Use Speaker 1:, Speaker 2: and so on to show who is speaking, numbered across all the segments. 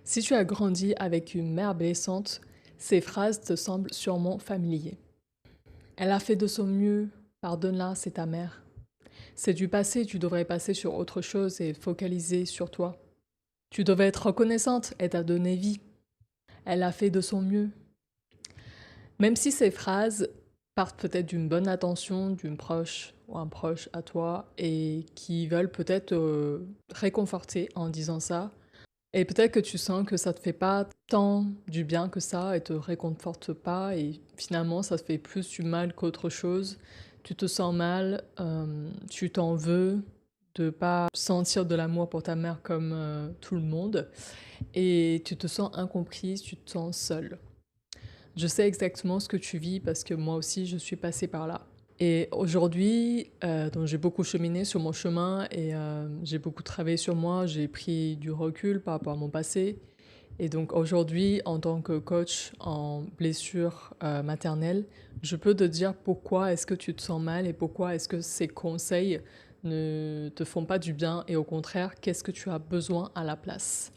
Speaker 1: Si tu as grandi avec une mère blessante, ces phrases te semblent sûrement familières. Elle a fait de son mieux, pardonne-la, c'est ta mère. C'est du passé, tu devrais passer sur autre chose et focaliser sur toi. Tu devais être reconnaissante, elle t'a donné vie. Elle a fait de son mieux. Même si ces phrases partent peut-être d'une bonne attention d'une proche ou un proche à toi et qui veulent peut-être réconforter en disant ça, et peut-être que tu sens que ça te fait pas tant du bien que ça et te réconforte pas et finalement ça te fait plus du mal qu'autre chose. Tu te sens mal, tu t'en veux de pas sentir de l'amour pour ta mère comme tout le monde et tu te sens incomprise, tu te sens seule. Je sais exactement ce que tu vis parce que moi aussi je suis passée par là. Et aujourd'hui, donc j'ai beaucoup cheminé sur mon chemin et j'ai beaucoup travaillé sur moi, j'ai pris du recul par rapport à mon passé. Et donc aujourd'hui, en tant que coach en blessure maternelle, je peux te dire pourquoi est-ce que tu te sens mal et pourquoi est-ce que ces conseils ne te font pas du bien et au contraire, qu'est-ce que tu as besoin à la place.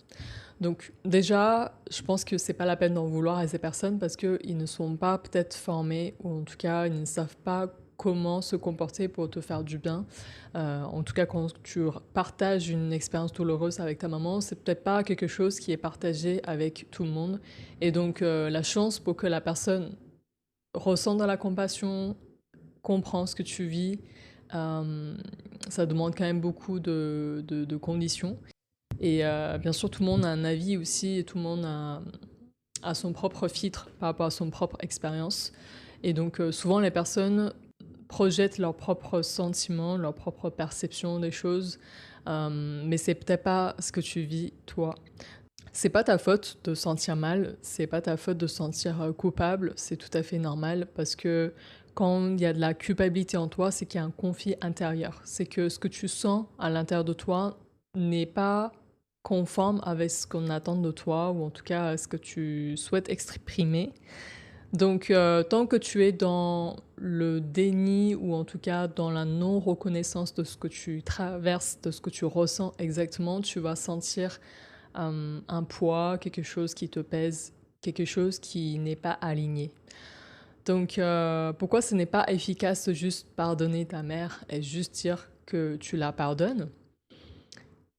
Speaker 1: Donc déjà, je pense que c'est pas la peine d'en vouloir à ces personnes parce qu'ils ne sont pas peut-être formés ou en tout cas ils ne savent pas comment se comporter pour te faire du bien. En tout cas, quand tu partages une expérience douloureuse avec ta maman, c'est peut-être pas quelque chose qui est partagé avec tout le monde. Et donc la chance pour que la personne ressente de la compassion, comprend ce que tu vis, euh, ça demande quand même beaucoup de conditions. Et bien sûr, tout le monde a un avis aussi, et tout le monde a son propre filtre par rapport à son propre expérience. Et donc, souvent, les personnes projettent leurs propres sentiments, leur propre perception des choses, mais c'est peut-être pas ce que tu vis toi. C'est pas ta faute de sentir mal, c'est pas ta faute de sentir coupable, c'est tout à fait normal parce que quand il y a de la culpabilité en toi, c'est qu'il y a un conflit intérieur. C'est que ce que tu sens à l'intérieur de toi n'est pas conforme avec ce qu'on attend de toi ou en tout cas ce que tu souhaites exprimer. Donc tant que tu es dans le déni ou en tout cas dans la non-reconnaissance de ce que tu traverses, de ce que tu ressens exactement, tu vas sentir un poids, quelque chose qui te pèse, quelque chose qui n'est pas aligné. Donc, pourquoi ce n'est pas efficace de juste pardonner ta mère et juste dire que tu la pardonnes?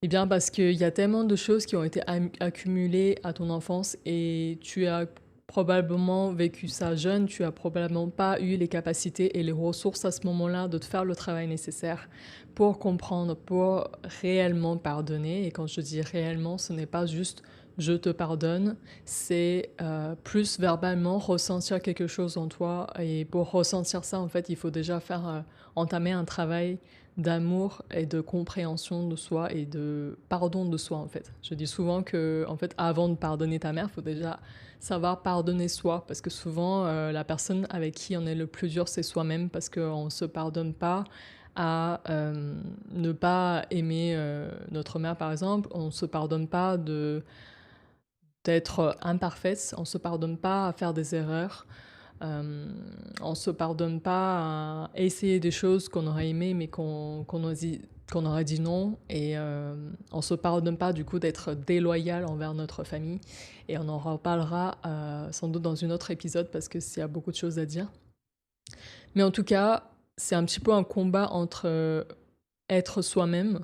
Speaker 1: Eh bien, parce qu'il y a tellement de choses qui ont été accumulées à ton enfance et tu as probablement vécu ça jeune, tu as probablement pas eu les capacités et les ressources à ce moment-là de te faire le travail nécessaire pour comprendre, pour réellement pardonner. Et quand je dis réellement, ce n'est pas juste je te pardonne, c'est plus verbalement ressentir quelque chose en toi. Et pour ressentir ça, en fait, il faut déjà faire entamer un travail d'amour et de compréhension de soi et de pardon de soi en fait. Je dis souvent que en fait avant de pardonner ta mère, il faut déjà savoir pardonner soi parce que souvent la personne avec qui on est le plus dur c'est soi-même parce qu'on ne se pardonne pas à ne pas aimer notre mère par exemple, on ne se pardonne pas de d'être imparfaite, on ne se pardonne pas à faire des erreurs, euh, on se pardonne pas à essayer des choses qu'on aurait aimé mais qu'on aurait dit non et on se pardonne pas du coup d'être déloyal envers notre famille et on en reparlera sans doute dans un autre épisode parce que s'il y a beaucoup de choses à dire. Mais en tout cas, c'est un petit peu un combat entre être soi-même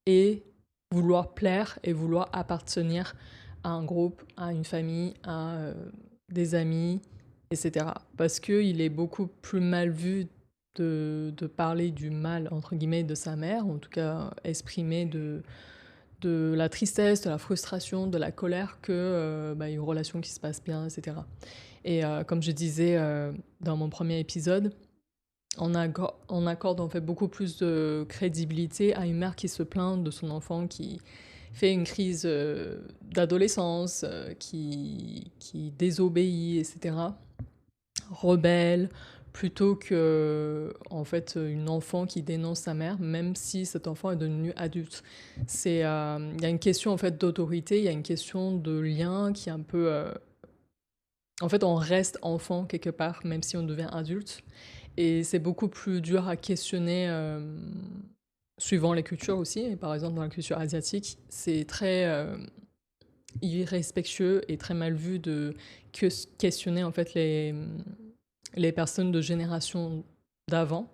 Speaker 1: et vouloir plaire et vouloir appartenir à un groupe, à une famille, à des amis, etc. Parce qu'il est beaucoup plus mal vu de parler du mal, entre guillemets, de sa mère, en tout cas exprimer de la tristesse, de la frustration, de la colère, que une relation qui se passe bien, etc. Et comme je disais dans mon premier épisode, on accorde en fait beaucoup plus de crédibilité à une mère qui se plaint de son enfant qui fait une crise d'adolescence, qui désobéit, etc. Rebelle, plutôt que en fait une enfant qui dénonce sa mère, même si cet enfant est devenu adulte. Il y a une question en fait d'autorité, il y a une question de lien qui est un peu en fait, on reste enfant quelque part, même si on devient adulte. Et c'est beaucoup plus dur à questionner suivant les cultures aussi. Et par exemple, dans la culture asiatique, c'est très irrespectueux et très mal vu de questionner en fait les personnes de génération d'avant.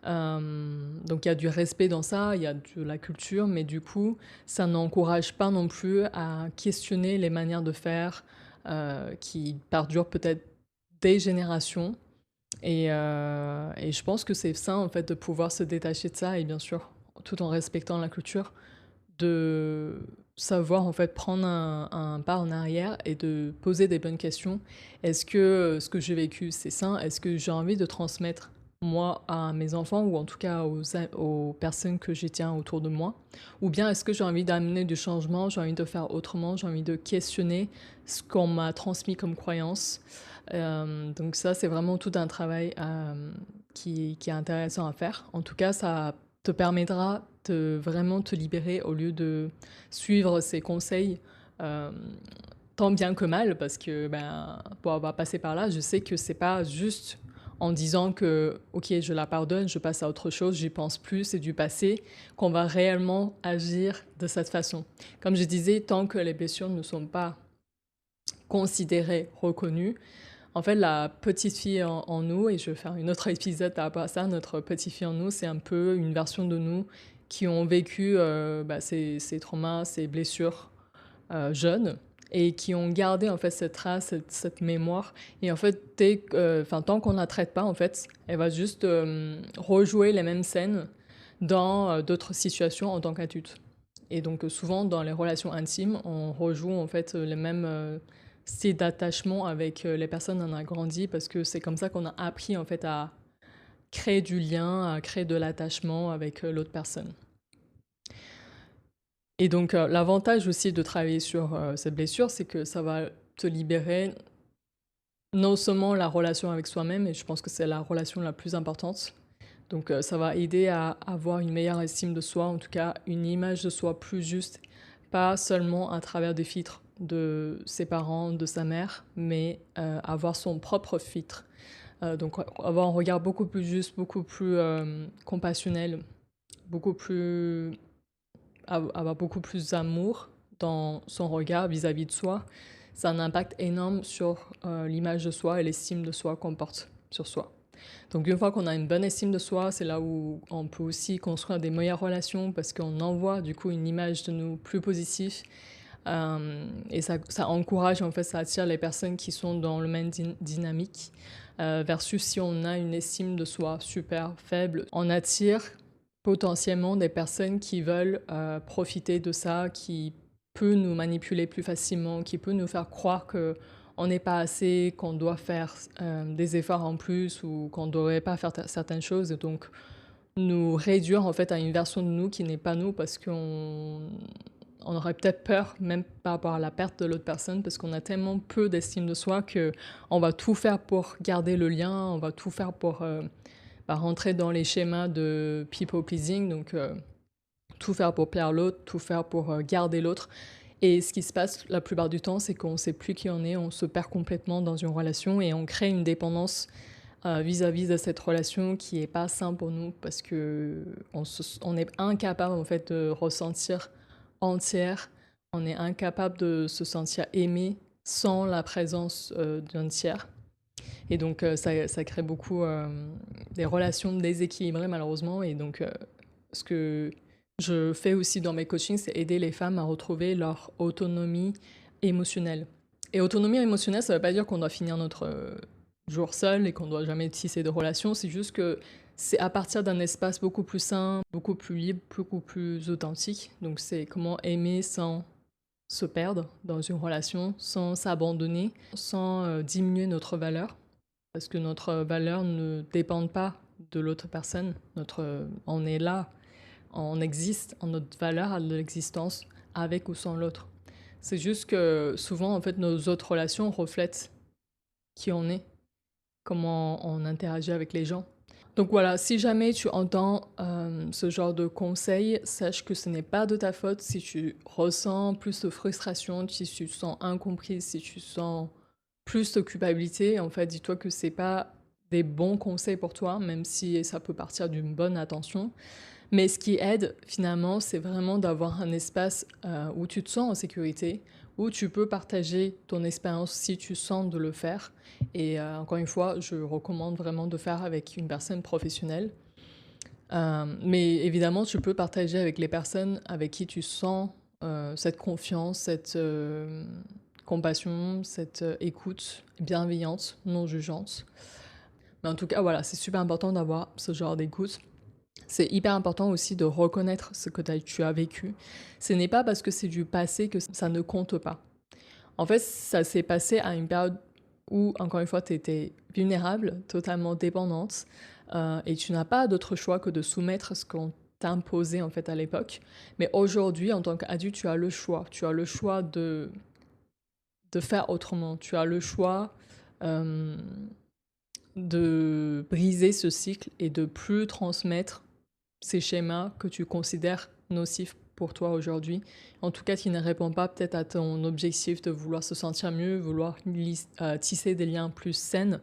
Speaker 1: Donc il y a du respect dans ça, il y a de la culture, mais du coup, ça n'encourage pas non plus à questionner les manières de faire qui perdurent peut-être des générations. Et je pense que c'est sain en fait de pouvoir se détacher de ça et bien sûr, tout en respectant la culture, de savoir en fait prendre un pas en arrière et de poser des bonnes questions. Est-ce que ce que j'ai vécu c'est sain? Est-ce que j'ai envie de transmettre moi à mes enfants ou en tout cas aux personnes que je tiens autour de moi? Ou bien est-ce que j'ai envie d'amener du changement, j'ai envie de faire autrement, j'ai envie de questionner ce qu'on m'a transmis comme croyance? Donc ça c'est vraiment tout un travail qui est intéressant à faire. En tout cas ça te permettra de vraiment te libérer au lieu de suivre ces conseils euh, tant bien que mal, parce que pour avoir passé par là, je sais que c'est pas juste en disant que ok je la pardonne, je passe à autre chose, j'y pense plus, c'est du passé, qu'on va réellement agir de cette façon. Comme je disais, tant que les blessures ne sont pas considérées, reconnues, en fait, la petite fille en nous, et je vais faire une autre épisode par rapport à ça, notre petite fille en nous, c'est un peu une version de nous qui ont vécu ces traumas, ces blessures jeunes et qui ont gardé en fait cette trace, cette mémoire. Et en fait, tant qu'on ne la traite pas, en fait, elle va juste rejouer les mêmes scènes dans d'autres situations en tant qu'adulte. Et donc souvent dans les relations intimes, on rejoue en fait les mêmes styles d'attachement avec les personnes on a grandi parce que c'est comme ça qu'on a appris en fait à créer du lien, à créer de l'attachement avec l'autre personne. Et donc l'avantage aussi de travailler sur cette blessure, c'est que ça va te libérer non seulement la relation avec soi-même, et je pense que c'est la relation la plus importante. Donc ça va aider à avoir une meilleure estime de soi, en tout cas une image de soi plus juste, pas seulement à travers des filtres de ses parents, de sa mère, mais avoir son propre filtre. Donc avoir un regard beaucoup plus juste, beaucoup plus compassionnel, beaucoup plus avoir beaucoup plus d'amour dans son regard vis-à-vis de soi. Ça a un impact énorme sur l'image de soi et l'estime de soi qu'on porte sur soi. Donc une fois qu'on a une bonne estime de soi, c'est là où on peut aussi construire des meilleures relations parce qu'on envoie du coup une image de nous plus positive. Et ça encourage, en fait, ça attire les personnes qui sont dans le même dynamique. Versus si on a une estime de soi super faible, on attire potentiellement des personnes qui veulent profiter de ça, qui peut nous manipuler plus facilement, qui peut nous faire croire que on n'est pas assez, qu'on doit faire des efforts en plus ou qu'on ne devrait pas faire certaines choses et donc nous réduire en fait à une version de nous qui n'est pas nous parce qu'on aurait peut-être peur même par rapport à la perte de l'autre personne parce qu'on a tellement peu d'estime de soi que on va tout faire pour garder le lien, on va tout faire pour rentrer dans les schémas de people pleasing, donc tout faire pour plaire l'autre, tout faire pour garder l'autre. Et ce qui se passe la plupart du temps, c'est qu'on ne sait plus qui on est, on se perd complètement dans une relation et on crée une dépendance vis-à-vis de cette relation qui n'est pas sain pour nous parce qu'on est incapable en fait de ressentir entière, on est incapable de se sentir aimé sans la présence d'un tiers. Et donc ça crée beaucoup des relations déséquilibrées malheureusement. Et donc ce que je fais aussi dans mes coachings, c'est aider les femmes à retrouver leur autonomie émotionnelle. Et autonomie émotionnelle, ça ne veut pas dire qu'on doit finir notre jour seul et qu'on ne doit jamais tisser de relations. C'est juste que c'est à partir d'un espace beaucoup plus sain, beaucoup plus libre, beaucoup plus authentique. Donc c'est comment aimer sans se perdre dans une relation, sans s'abandonner, sans diminuer notre valeur. Parce que notre valeur ne dépend pas de l'autre personne. On est là, on existe, notre valeur a de l'existence avec ou sans l'autre. C'est juste que souvent, en fait, nos autres relations reflètent qui on est, comment on interagit avec les gens. Donc voilà, si jamais tu entends ce genre de conseils, sache que ce n'est pas de ta faute si tu ressens plus de frustration, si tu te sens incomprise, si tu sens plus de culpabilité. En fait, dis-toi que c'est pas des bons conseils pour toi, même si ça peut partir d'une bonne intention. Mais ce qui aide finalement, c'est vraiment d'avoir un espace où tu te sens en sécurité, ou tu peux partager ton expérience si tu sens de le faire. Et encore une fois, je recommande vraiment de faire avec une personne professionnelle. Mais évidemment, tu peux partager avec les personnes avec qui tu sens cette confiance, cette compassion, cette écoute bienveillante, non jugeante. Mais en tout cas, voilà, c'est super important d'avoir ce genre d'écoute. C'est hyper important aussi de reconnaître ce que tu as vécu. Ce n'est pas parce que c'est du passé que ça ne compte pas. En fait, ça s'est passé à une période où, encore une fois, tu étais vulnérable, totalement dépendante, et tu n'as pas d'autre choix que de soumettre ce qu'on t'a imposé en fait à l'époque. Mais aujourd'hui, en tant qu'adulte, tu as le choix. Tu as le choix de faire autrement. Tu as le choix de briser ce cycle et de plus transmettre ces schémas que tu considères nocifs pour toi aujourd'hui, en tout cas qui ne répond pas peut-être à ton objectif de vouloir se sentir mieux, vouloir tisser des liens plus sains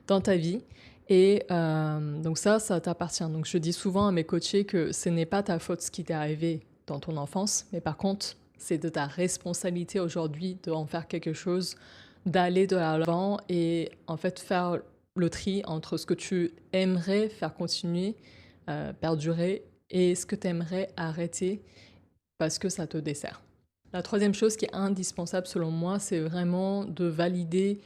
Speaker 1: dans ta vie. Et donc ça t'appartient. Donc je dis souvent à mes coachés que ce n'est pas ta faute ce qui t'est arrivé dans ton enfance, mais par contre, c'est de ta responsabilité aujourd'hui d'en faire quelque chose, d'aller de l'avant et en fait faire le tri entre ce que tu aimerais faire continuer, perdurer, et ce que tu aimerais arrêter parce que ça te dessert. La troisième chose qui est indispensable selon moi, c'est vraiment de valider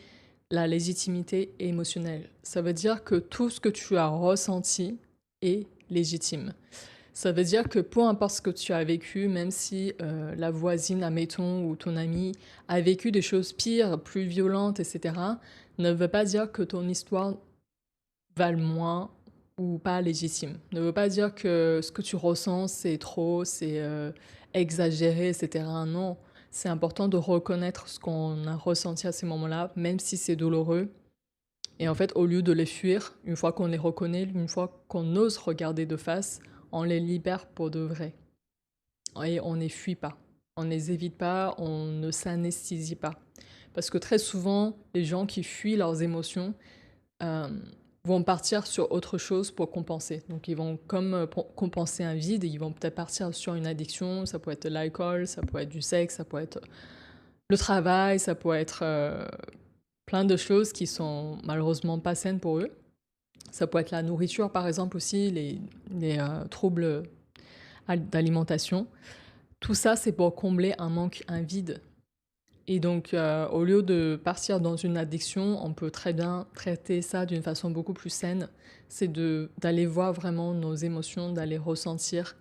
Speaker 1: la légitimité émotionnelle. Ça veut dire que tout ce que tu as ressenti est légitime. Ça veut dire que peu importe ce que tu as vécu, même si la voisine, admettons, ou ton ami a vécu des choses pires, plus violentes, etc., ne veut pas dire que ton histoire vale moins ou pas légitime. Ne veut pas dire que ce que tu ressens, c'est trop, c'est exagéré, etc. Non, c'est important de reconnaître ce qu'on a ressenti à ces moments-là, même si c'est douloureux. Et en fait, au lieu de les fuir, une fois qu'on les reconnaît, une fois qu'on ose regarder de face, on les libère pour de vrai. Et on ne les fuit pas. On ne les évite pas, on ne s'anesthésie pas. Parce que très souvent, les gens qui fuient leurs émotions vont partir sur autre chose pour compenser. Donc ils vont comme compenser un vide, et ils vont peut-être partir sur une addiction, ça peut être l'alcool, ça peut être du sexe, ça peut être le travail, ça peut être plein de choses qui sont malheureusement pas saines pour eux. Ça peut être la nourriture par exemple aussi, les troubles d'alimentation. Tout ça c'est pour combler un manque, un vide. Et donc, au lieu de partir dans une addiction, on peut très bien traiter ça d'une façon beaucoup plus saine. C'est d'aller voir vraiment nos émotions, d'aller ressentir.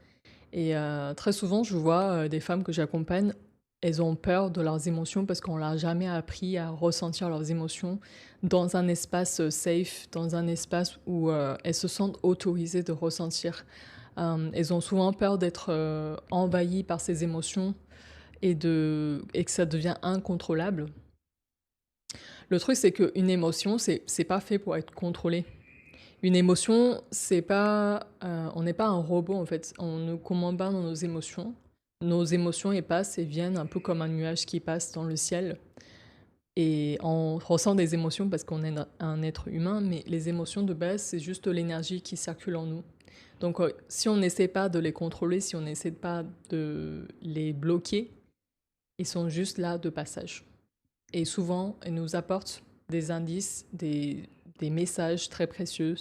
Speaker 1: Et très souvent, je vois des femmes que j'accompagne, elles ont peur de leurs émotions parce qu'on leur a jamais appris à ressentir leurs émotions dans un espace safe, dans un espace où elles se sentent autorisées de ressentir. Elles ont souvent peur d'être envahies par ces émotions et que ça devient incontrôlable. Le truc, c'est qu'une émotion, c'est pas fait pour être contrôlé. Une émotion, c'est pas, on n'est pas un robot en fait. On ne commande pas dans nos émotions. Nos émotions, elles passent et viennent un peu comme un nuage qui passe dans le ciel. Et on ressent des émotions parce qu'on est un être humain, mais les émotions de base, c'est juste l'énergie qui circule en nous. Donc si on n'essaie pas de les contrôler, si on n'essaie pas de les bloquer, ils sont juste là de passage. Et souvent, ils nous apportent des indices, des messages très précieux.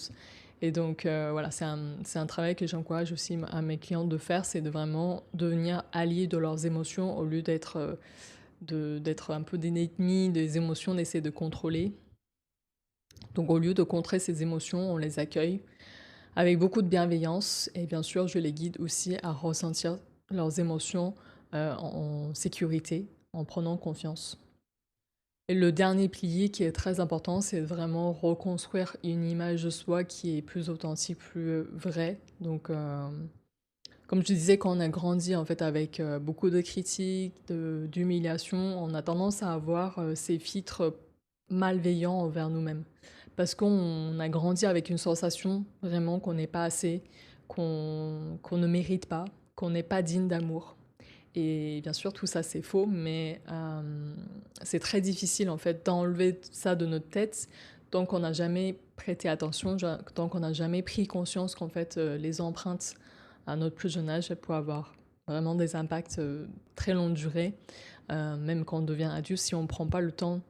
Speaker 1: Et donc, voilà, c'est un travail que j'encourage aussi à mes clients de faire, c'est de vraiment devenir alliés de leurs émotions au lieu d'être un peu des ennemis des émotions, d'essayer de contrôler. Donc, au lieu de contrer ces émotions, on les accueille avec beaucoup de bienveillance. Et bien sûr, je les guide aussi à ressentir leurs émotions en sécurité, en prenant confiance. Et le dernier pilier qui est très important, c'est vraiment reconstruire une image de soi qui est plus authentique, plus vraie. Donc, comme je disais, quand on a grandi en fait avec beaucoup de critiques, d'humiliation, on a tendance à avoir ces filtres malveillants envers nous-mêmes. Parce qu'on a grandi avec une sensation vraiment qu'on n'est pas assez, qu'on ne mérite pas, qu'on n'est pas digne d'amour. Et bien sûr, tout ça, c'est faux, mais c'est très difficile, en fait, d'enlever ça de notre tête tant qu'on n'a jamais prêté attention, tant qu'on n'a jamais pris conscience qu'en fait, les empreintes à notre plus jeune âge, elles peuvent avoir vraiment des impacts très longue durée. même quand on devient adulte, si on ne prend pas le temps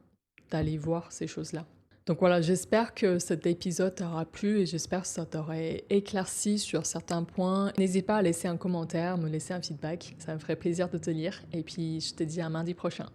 Speaker 1: d'aller voir ces choses-là. Donc voilà, j'espère que cet épisode t'aura plu et j'espère que ça t'aurait éclairci sur certains points. N'hésite pas à laisser un commentaire, me laisser un feedback, ça me ferait plaisir de te lire. Et puis je te dis à mardi prochain.